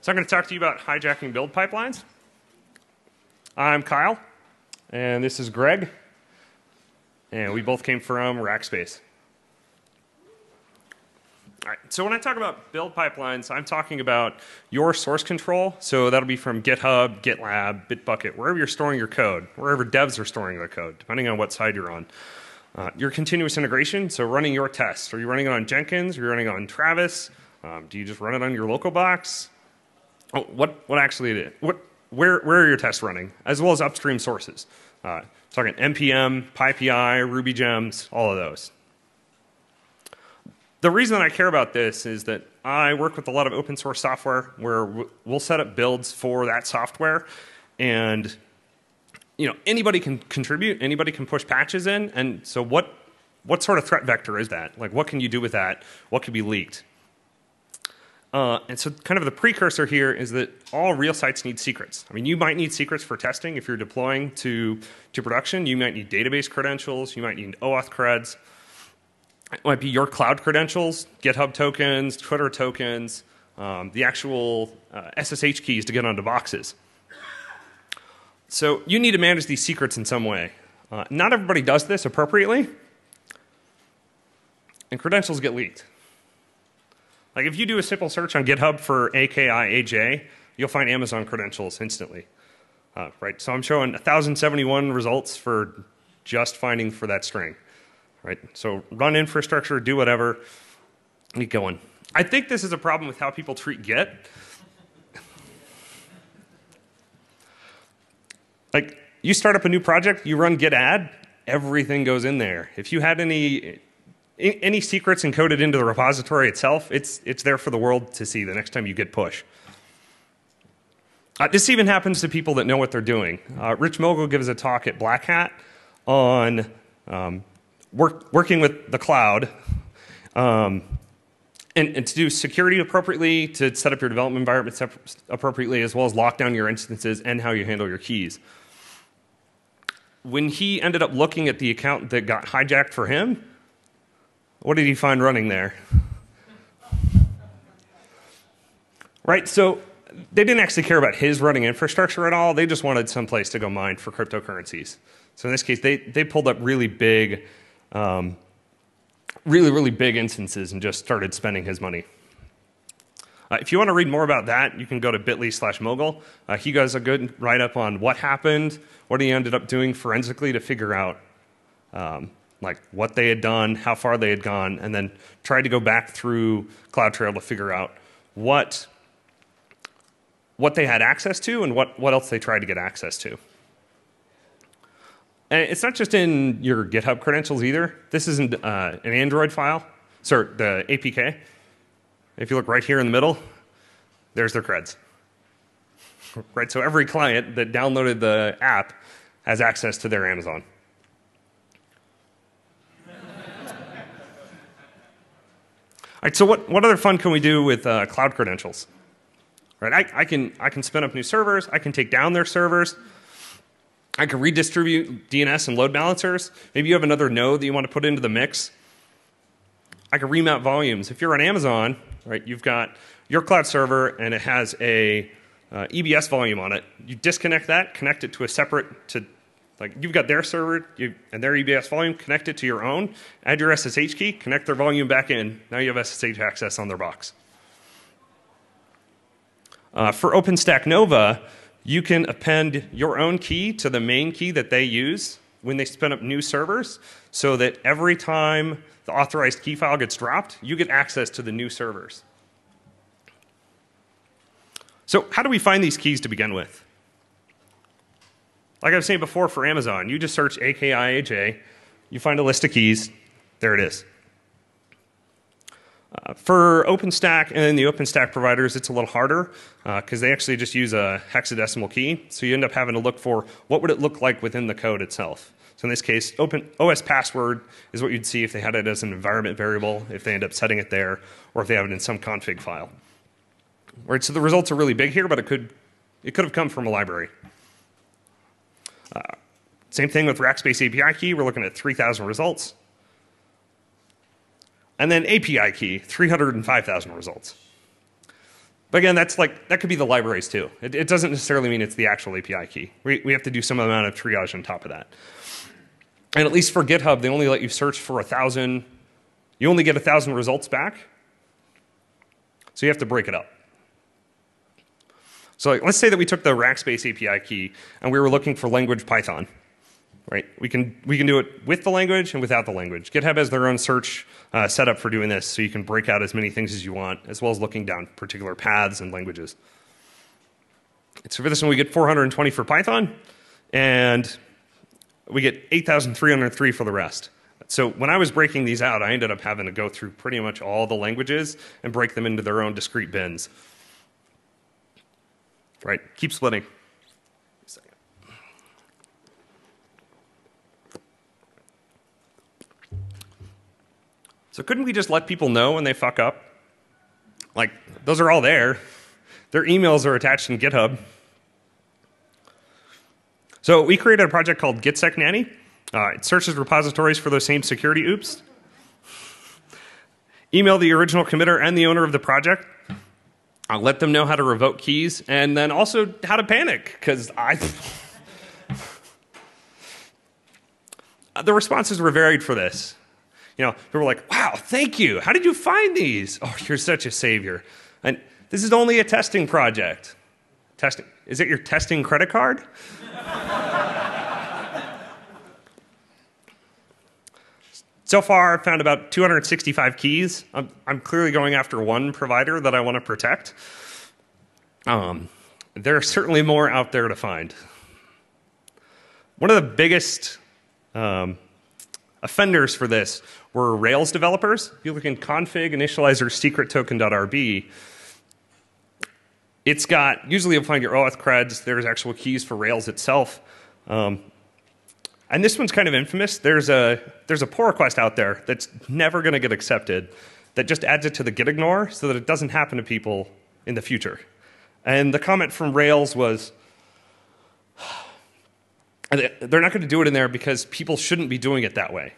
So I'm going to talk to you about hijacking build pipelines. I'm Kyle, and this is Greg, and we both came from Rackspace. All right, so when I talk about build pipelines, I'm talking about your source control. So that'll be from GitHub, GitLab, Bitbucket, wherever you're storing your code, wherever devs are storing their code, depending on what side you're on. Your continuous integration, so running your tests. Are you running it on Jenkins? Are you running it on Travis? Do you just run it on your local box? Oh, what actually it is? Where are your tests running? As well as upstream sources. Talking NPM, PyPI, Ruby gems, all of those. The reason that I care about this is that I work with a lot of open source software where we'll set up builds for that software, and anybody can contribute, anybody can push patches in, and so what sort of threat vector is that? Like, what can you do with that? What could be leaked? And so kind of the precursor here is that all real sites need secrets. I mean, you might need secrets for testing if you're deploying to production. You might need database credentials. You might need OAuth creds. It might be your cloud credentials, GitHub tokens, Twitter tokens, the actual SSH keys to get onto boxes. So you need to manage these secrets in some way. Not everybody does this appropriately, and credentials get leaked. Like if you do a simple search on GitHub for AKI-AJ, you'll find Amazon credentials instantly. Right? So I'm showing 1,071 results for just finding for that string. Right? So run infrastructure, do whatever, keep going. I think this is a problem with how people treat Git. Like, you start up a new project, you run git add, everything goes in there. If you had any secrets encoded into the repository itself, it's there for the world to see the next time you git push. This even happens to people that know what they're doing. Rich Mogul gives a talk at Black Hat on working with the cloud and to do security appropriately, to set up your development environment appropriately, as well as lock down your instances and how you handle your keys. When he ended up looking at the account that got hijacked for him, what did he find running there? Right, so they didn't actually care about his running infrastructure at all. They just wanted some place to go mine for cryptocurrencies. So in this case, they pulled up really big instances and just started spending his money. If you want to read more about that, you can go to bit.ly/mogul. He does a good write-up on what happened, what he ended up doing forensically to figure out like what they had done, how far they had gone, and then tried to go back through CloudTrail to figure out what they had access to and what else they tried to get access to. And it's not just in your GitHub credentials either. This isn't an Android file, sorry, the APK. If you look right here in the middle, there's their creds. Right, so every client that downloaded the app has access to their Amazon. All right, so what other fun can we do with cloud credentials? Right, I can spin up new servers. I can take down their servers. I can redistribute DNS and load balancers. Maybe you have another node that you want to put into the mix. I can remount volumes. If you're on Amazon, right, you've got your cloud server and it has a EBS volume on it. You disconnect that, connect it to a separate, like you've got their server and their EBS volume, connect it to your own, add your SSH key, connect their volume back in. Now you have SSH access on their box. For OpenStack Nova, you can append your own key to the main key that they use when they spin up new servers, so that every time the authorized key file gets dropped, you get access to the new servers. So how do we find these keys to begin with? Like I was saying before, for Amazon, you just search AKI-AJ, you find a list of keys, there it is. For OpenStack and the OpenStack providers, it's a little harder because they actually just use a hexadecimal key. So you end up having to look for what would it look like within the code itself. So in this case, OS password is what you'd see if they had it as an environment variable, if they end up setting it there, or if they have it in some config file. Right, so the results are really big here, but it could have come from a library. Same thing with Rackspace API key. We're looking at 3,000 results. And then API key, 305,000 results. But again, that could be the libraries too. It doesn't necessarily mean it's the actual API key. We have to do some amount of triage on top of that. And at least for GitHub, they only let you search for 1,000. You only get 1,000 results back. So you have to break it up. So let's say that we took the Rackspace API key and we were looking for language Python. Right? We can do it with the language and without the language. GitHub has their own search setup for doing this, so you can break out as many things as you want, as well as looking down particular paths and languages. So for this one, we get 420 for Python, and we get 8,303 for the rest. So when I was breaking these out, I ended up having to go through pretty much all the languages and break them into their own discrete bins. Right? Keep splitting. So couldn't we just let people know when they fuck up? Like, those are all there. Their emails are attached in GitHub. So we created a project called GitSecNanny. It searches repositories for those same security oops. Email the original committer and the owner of the project. I'll let them know how to revoke keys, and then also how to panic, because the responses were varied for this. People were like, wow, thank you. How did you find these? Oh, you're such a savior. And this is only a testing project. Testing. Is it your testing credit card? So far, I've found about 265 keys. I'm clearly going after one provider that I want to protect. There are certainly more out there to find. One of the biggest offenders for this were Rails developers. If you look in config initializer secret token.rb, it's got, usually you'll find your OAuth creds, there's actual keys for Rails itself. And this one's kind of infamous. There's a pull request out there that's never going to get accepted that just adds it to the git ignore so that it doesn't happen to people in the future. And the comment from Rails was, they're not going to do it in there because people shouldn't be doing it that way.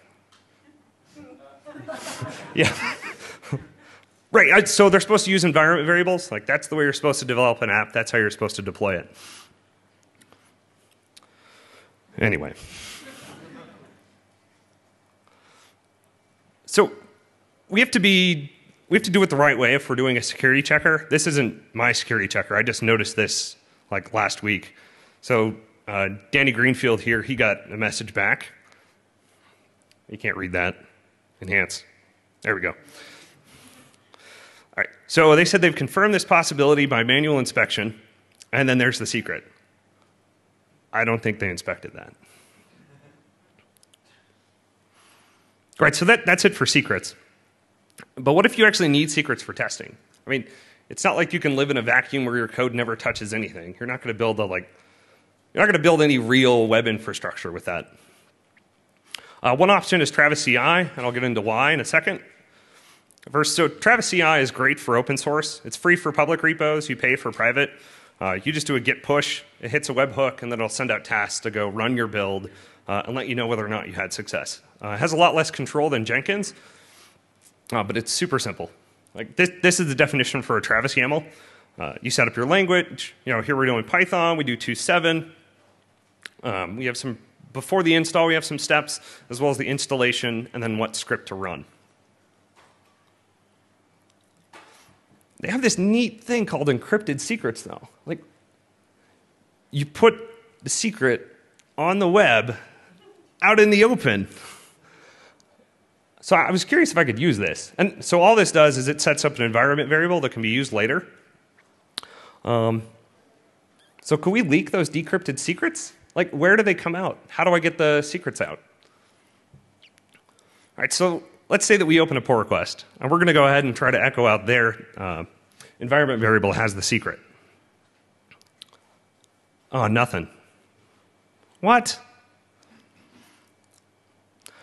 Yeah. Right, so they're supposed to use environment variables. Like, that's the way you're supposed to develop an app. That's how you're supposed to deploy it. Anyway. So we have to do it the right way if we're doing a security checker. This isn't my security checker. I just noticed this like last week. So Danny Greenfield here, he got a message back. You can't read that. Enhance. There we go. All right. So they said they've confirmed this possibility by manual inspection, and then there's the secret. I don't think they inspected that. All right, so that's it for secrets. But what if you actually need secrets for testing? I mean, it's not like you can live in a vacuum where your code never touches anything. You're not going to build you're not going to build any real web infrastructure with that. One option is Travis CI, and I'll get into why in a second. First, so Travis CI is great for open source. It's free for public repos. You pay for private. You just do a git push. It hits a webhook, and then it'll send out tasks to go run your build and let you know whether or not you had success. It has a lot less control than Jenkins, but it's super simple. Like this is the definition for a Travis YAML. You set up your language. Here we're doing Python. We do 2.7. We have some, before the install, we have some steps, as well as the installation, and then what script to run. They have this neat thing called encrypted secrets, though. Like, you put the secret on the web, out in the open. So I was curious if I could use this. And so all this does is it sets up an environment variable that can be used later. So can we leak those decrypted secrets? Like, where do they come out? How do I get the secrets out? All right, so let's say that we open a pull request, and we're going to go ahead and try to echo out their environment variable has the secret. Oh, nothing. What?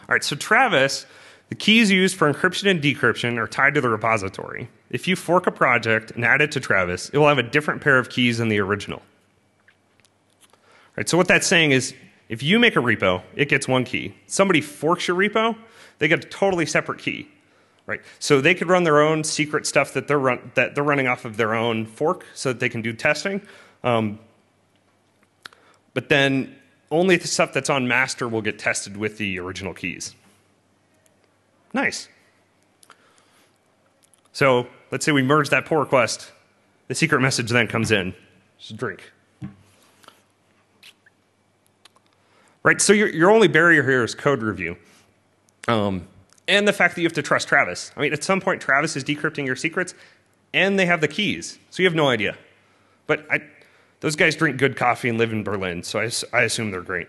All right, so Travis, the keys used for encryption and decryption are tied to the repository. If you fork a project and add it to Travis, it will have a different pair of keys than the original. All right, so what that's saying is, if you make a repo, it gets one key. Somebody forks your repo, they get a totally separate key. right? So they could run their own secret stuff that they're running off of their own fork, so that they can do testing. But then only the stuff that's on master will get tested with the original keys. Nice. So let's say we merge that pull request. The secret message then comes in. Just drink. Right, so your only barrier here is code review. And the fact that you have to trust Travis. I mean, at some point, Travis is decrypting your secrets, and they have the keys, so you have no idea. But those guys drink good coffee and live in Berlin, so I assume they're great.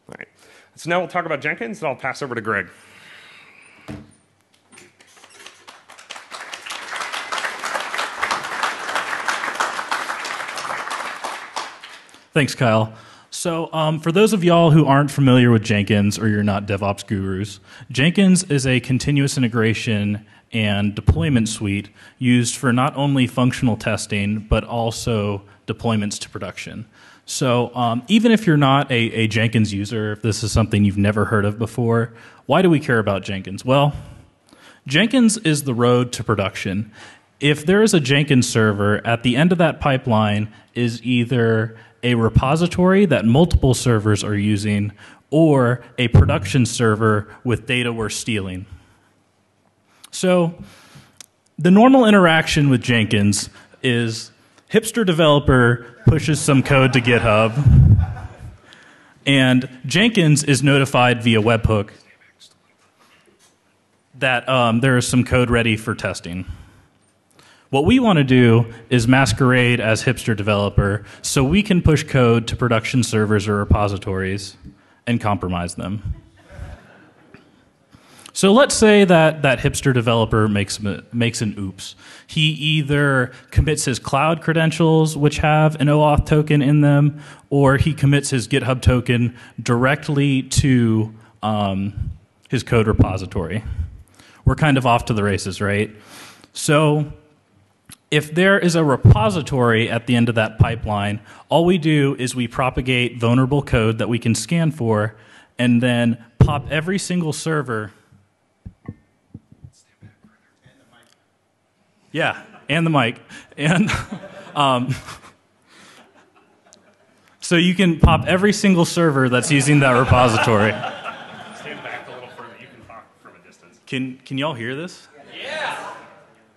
All right, so now we'll talk about Jenkins, and I'll pass over to Greg. Thanks, Kyle. So for those of y'all who aren't familiar with Jenkins or you're not DevOps gurus, Jenkins is a continuous integration and deployment suite used for not only functional testing, but also deployments to production. So even if you're not a Jenkins user, if this is something you've never heard of before, why do we care about Jenkins? Well, Jenkins is the road to production. If there is a Jenkins server, at the end of that pipeline is either a repository that multiple servers are using, or a production server with data we're stealing. So the normal interaction with Jenkins is hipster developer pushes some code to GitHub, and Jenkins is notified via webhook that there is some code ready for testing. What we want to do is masquerade as hipster developer so we can push code to production servers or repositories and compromise them. So let's say that hipster developer makes an oops. He either commits his cloud credentials, which have an OAuth token in them, or he commits his GitHub token directly to his code repository. We're kind of off to the races, right? So if there is a repository at the end of that pipeline, all we do is we propagate vulnerable code that we can scan for, and then pop every single server. Yeah, and the mic. And so you can pop every single server that's using that repository. Stand back a little further. You can talk from a distance. Can y'all hear this? Yeah.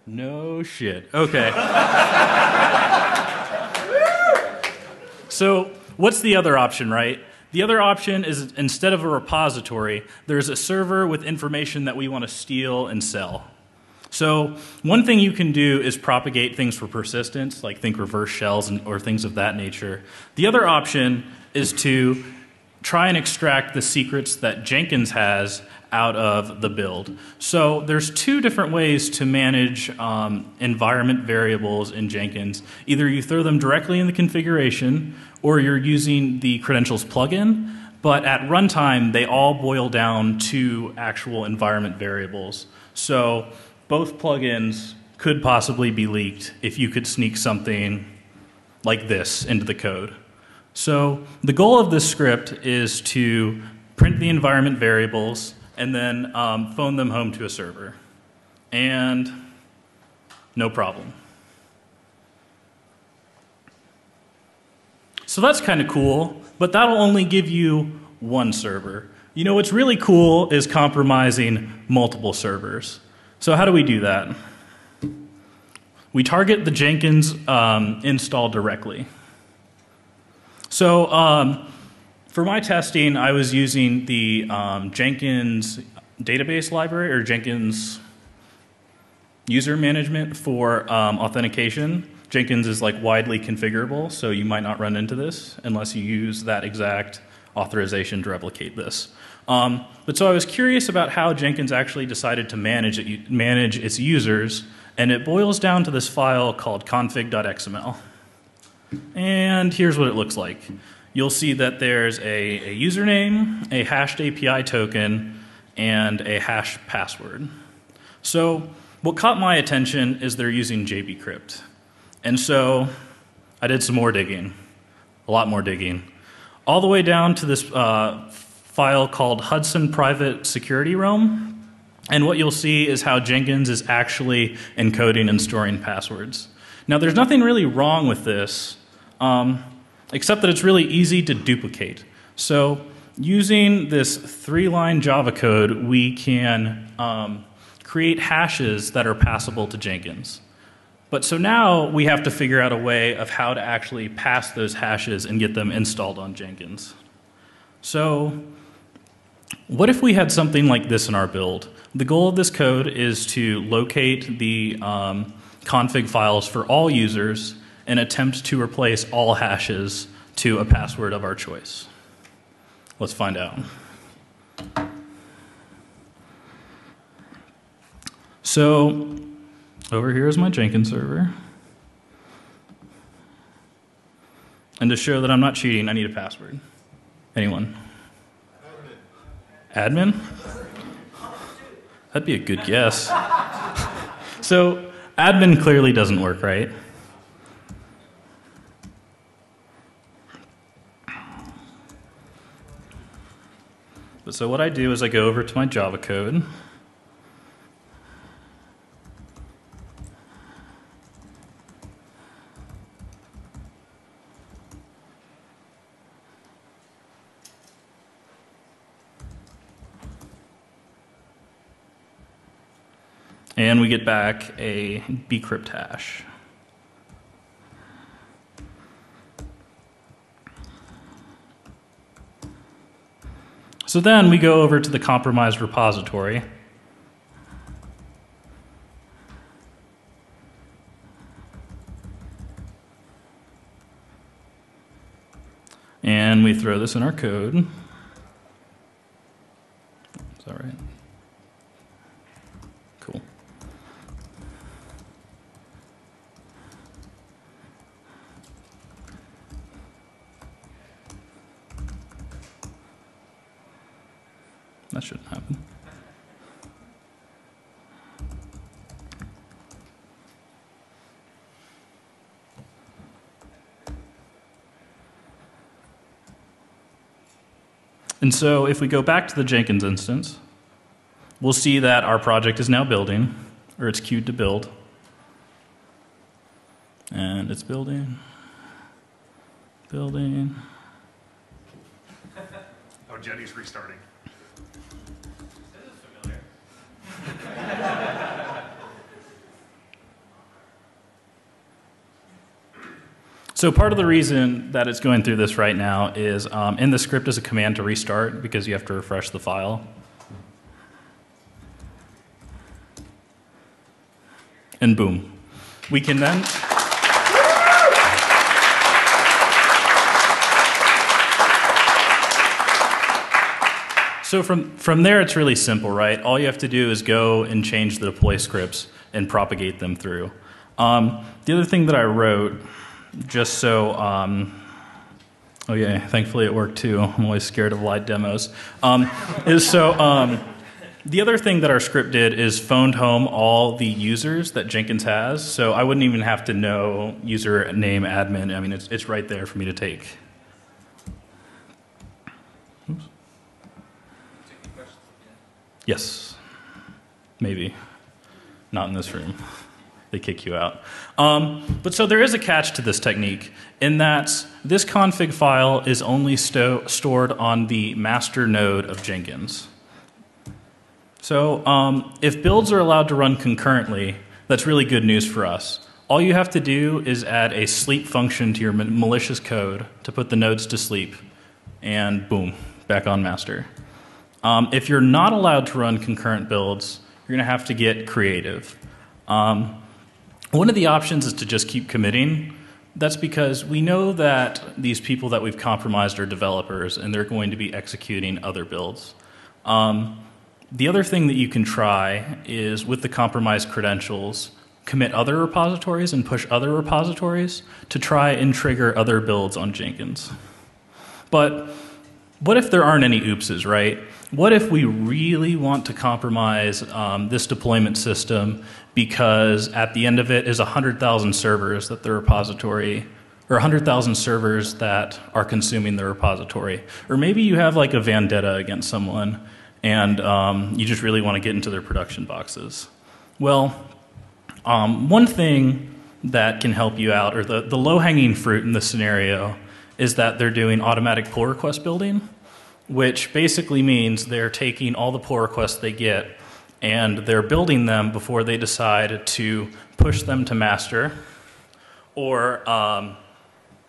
No shit. Okay. So what's the other option, right? The other option is instead of a repository, there's a server with information that we want to steal and sell. So one thing you can do is propagate things for persistence, like think reverse shells or things of that nature. The other option is to try and extract the secrets that Jenkins has out of the build. So there's two different ways to manage environment variables in Jenkins. Either you throw them directly in the configuration, or you're using the credentials plugin, but at runtime, they all boil down to actual environment variables. So both plugins could possibly be leaked if you could sneak something like this into the code. So the goal of this script is to print the environment variables and then phone them home to a server. And no problem. So that's kind of cool, but that'll only give you one server. You know what's really cool is compromising multiple servers. So how do we do that? We target the Jenkins install directly. So for my testing, I was using the Jenkins database library, or Jenkins user management for authentication. Jenkins is like widely configurable, so you might not run into this unless you use that exact authorization to replicate this. But so I was curious about how Jenkins actually decided to manage its users, and it boils down to this file called config.xml. And here's what it looks like. You'll see that there's a username, a hashed API token, and a hashed password. So what caught my attention is they're using JBCrypt. And so I did some more digging, a lot more digging. all the way down to this file called Hudson Private Security Realm. And what you'll see is how Jenkins is actually encoding and storing passwords. Now, there's nothing really wrong with this, except that it's really easy to duplicate. So using this 3-line Java code, we can create hashes that are passable to Jenkins. But so now we have to figure out a way of how to actually pass those hashes and get them installed on Jenkins. So what if we had something like this in our build? The goal of this code is to locate the config files for all users and attempt to replace all hashes to a password of our choice. Let's find out. So over here is my Jenkins server. And to show that I'm not cheating, I need a password. Anyone? Admin? That'd be a good guess. So admin clearly doesn't work, right? So what I do is I go over to my Java code. And we get back a bcrypt hash. So then we go over to the compromised repository. And we throw this in our code. Is that right? Cool. That shouldn't happen. And so if we go back to the Jenkins instance, we'll see that our project is now building, or it's queued to build. And it's building, building. Oh, Jetty's restarting. So part of the reason that it's going through this right now is in the script is a command to restart because you have to refresh the file. And boom. We can then... So from there, it's really simple, right? All you have to do is go and change the deploy scripts and propagate them through. The other thing that I wrote, just so, oh yeah, thankfully it worked too. I'm always scared of live demos. The other thing that our script did is phoned home all the users that Jenkins has. So I wouldn't even have to know username admin. I mean, it's right there for me to take. Oops. Yes, maybe. Not in this room. They kick you out. But so there is a catch to this technique in that this config file is only stored on the master node of Jenkins. So if builds are allowed to run concurrently, that's really good news for us. All you have to do is add a sleep function to your malicious code to put the nodes to sleep, and boom, back on master. If you're not allowed to run concurrent builds, you're going to have to get creative. One of the options is to just keep committing. That's because we know that these people that we've compromised are developers, and they're going to be executing other builds. The other thing that you can try is, with the compromised credentials, commit other repositories and push other repositories to try and trigger other builds on Jenkins. But what if there aren't any oopses, right? What if we really want to compromise this deployment system because at the end of it is 100,000 servers that the repository or 100,000 servers that are consuming the repository. Or maybe you have like a vendetta against someone and you just really want to get into their production boxes. Well, one thing that can help you out, or the low-hanging fruit in this scenario, is that they're doing automatic pull request building, which basically means they're taking all the pull requests they get and they're building them before they decide to push them to master or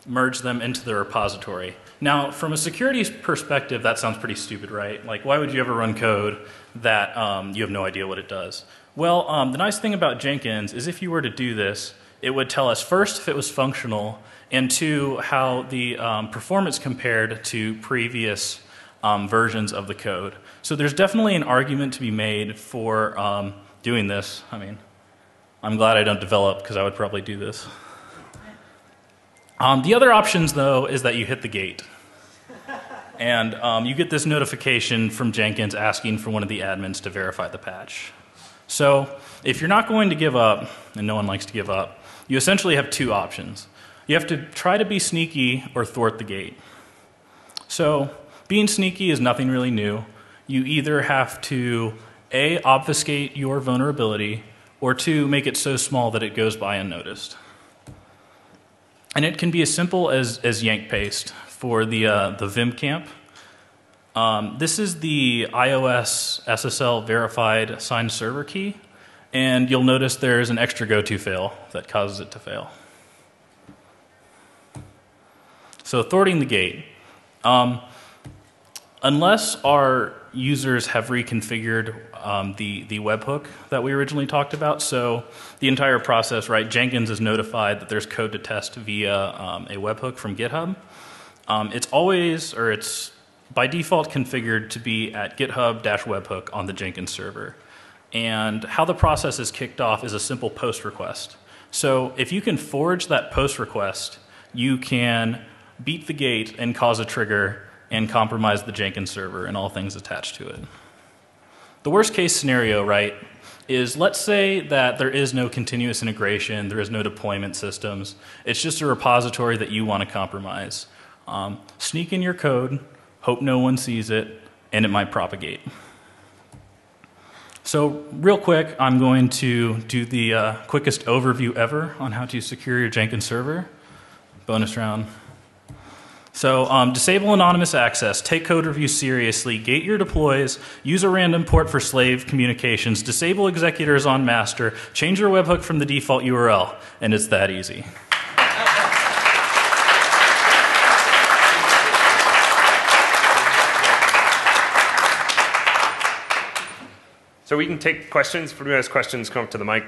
merge them into the repository. Now, from a security perspective, that sounds pretty stupid, right? Like, why would you ever run code that you have no idea what it does? Well, the nice thing about Jenkins is if you were to do this, it would tell us first if it was functional, and two, how the performance compared to previous versions of the code. So there's definitely an argument to be made for doing this. I mean, I'm glad I don't develop because I would probably do this. The other options, though, is that you hit the gate. And you get this notification from Jenkins asking for one of the admins to verify the patch. So if you're not going to give up, and no one likes to give up, you essentially have two options. You have to try to be sneaky or thwart the gate. So being sneaky is nothing really new. You either have to, A, obfuscate your vulnerability, or two, make it so small that it goes by unnoticed. And it can be as simple as yank paste for the Vim camp. This is the iOS SSL verified signed server key, and you'll notice there's an extra goto fail that causes it to fail. So thwarting the gate. Unless our users have reconfigured the webhook that we originally talked about, so the entire process, right, Jenkins is notified that there's code to test via a webhook from GitHub. It's always, or it's by default configured to be at GitHub-webhook on the Jenkins server. And how the process is kicked off is a simple post request. So if you can forge that post request, you can beat the gate and cause a trigger and compromise the Jenkins server and all things attached to it. The worst case scenario, right, is let's say that there is no continuous integration, there is no deployment systems, it's just a repository that you want to compromise. Sneak in your code, hope no one sees it, and it might propagate. So real quick, I'm going to do the quickest overview ever on how to secure your Jenkins server. Bonus round. So disable anonymous access, take code reviews seriously, gate your deploys, use a random port for slave communications, disable executors on master, change your webhook from the default URL, and it's that easy. So we can take questions. If anyone has questions, come up to the mic.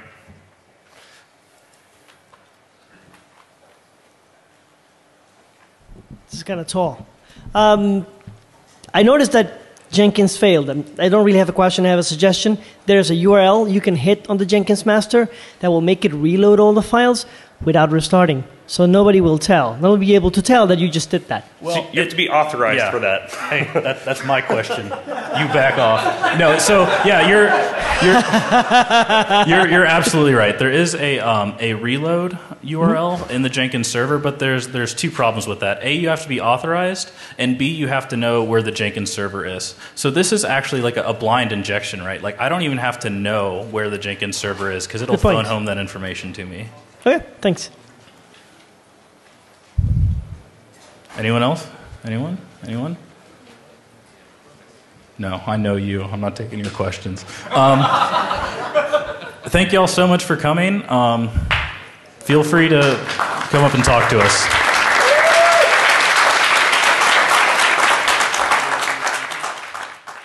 This is kind of tall. I noticed that Jenkins failed. I don't really have a question, I have a suggestion. There's a URL you can hit on the Jenkins master that will make it reload all the files without restarting. So nobody will tell. Nobody will be able to tell that you just did that. Well, so you have to be authorized for that. Hey, that's my question. You back off. No, so yeah, you're absolutely right. There is a reload URL in the Jenkins server, but there's two problems with that. A, you have to be authorized, and B, you have to know where the Jenkins server is. So this is actually like a blind injection, right? Like I don't even have to know where the Jenkins server is because it'll phone home that information to me. Okay, thanks. Anyone else? Anyone? Anyone? No, I know you. I'm not taking your questions. Thank you all so much for coming. Feel free to come up and talk to us.